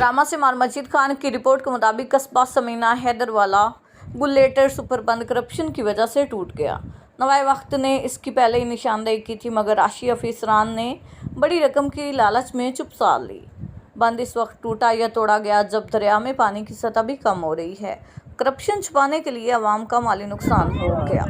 Drama से मार मजीद खान की रिपोर्ट के मुताबिक कस्बा समीना हैदरवाला बुलेटर सुपर बंद करप्शन की वजह से टूट गया। नवाए वक्त ने इसकी पहले ही निशानदेही की थी, मगर राशि अफसरान ने बड़ी रकम की लालच में चुप साध ली। बंद इस वक्त टूटा या तोड़ा गया जब दरिया में पानी की सतह भी कम हो रही है। करप्शन छुपाने के लिए अवाम का माली नुकसान हो गया।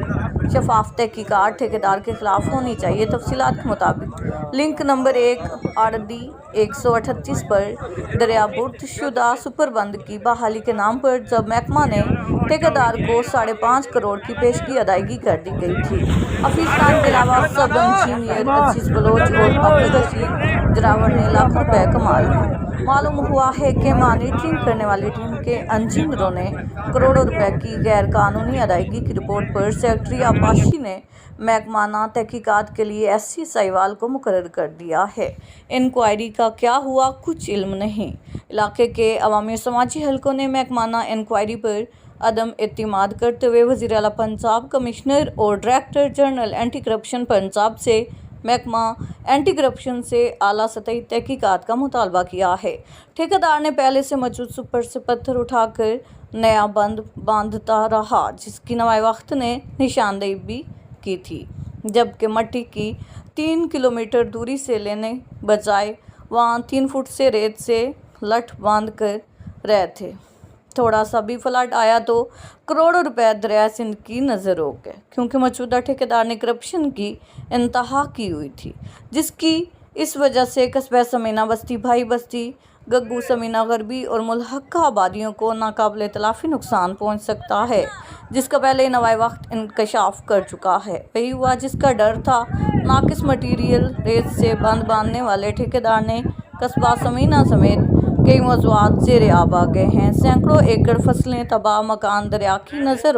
शफाफ तहकीकात ठेकेदार के खिलाफ होनी चाहिए। तफसीलात के मुताबिक लिंक नंबर 1 RD 138 पर दरियाबुर्द शुदा सुपर बंद की बहाली के नाम पर जब महकमा ने ठेकेदार को 5.5 करोड़ की पेशगी अदायगी कर दी गई थी। अफीसरान के अलावा सब इंजीनियर अजीज बलोच और अब्दुल रशीद जरावर ने लाख रुपए कमा लिए। मालूम हुआ है कि मॉनिटरिंग करने वाली टीम के इंजीनियरों ने करोड़ों रुपए की गैर कानूनी अदायगी की रिपोर्ट पर सेक्रेटरी आबाशी ने महकमाना तहकीकात के लिए SC साहिवाल को मुकर्रर कर दिया है। इंक्वायरी का क्या हुआ, कुछ इल्म नहीं। इलाके के अवामी समाजी हलकों ने महकमाना इंक्वायरी पर अदम एतमाद करते हुए वज़ीर आला पंजाब, कमिश्नर और director general anti corruption Punjab से महकमा एंटी करप्शन से आला सतही तहकीकात का मुतालबा किया है। ठेकेदार ने पहले से मौजूद सुपर से पत्थर उठाकर नया बंद बांधता रहा, जिसकी नवाए वक्त ने निशानदेही भी की थी, जबकि मट्टी की 3 किलोमीटर दूरी से लेने बजाय वहाँ 3 फुट से रेत से लठ बांध कर रहे थे। थोड़ा सा भी फ्लड आया तो करोड़ों रुपए दरिया सिंध की नज़र हो गए, क्योंकि मौजूदा ठेकेदार ने करप्शन की इंतहा की हुई थी, जिसकी इस वजह से कस्बा समीना बस्ती, भाई बस्ती, गग्गू समीना गरबी और मुल्हक्का आबादियों को नाकाबिले तलाफी नुकसान पहुंच सकता है, जिसका पहले नवाए वक्त इंकशाफ कर चुका है। वही हुआ जिसका डर था। नाकिस मटीरियल रेत से बंद बांधने वाले ठेकेदार ने कस्बा समीना समेत कई मौज़ूआत ज़ेर आब आ गए हैं। सैकड़ों एकड़ फसलें तबाह, मकान दरिया की नज़र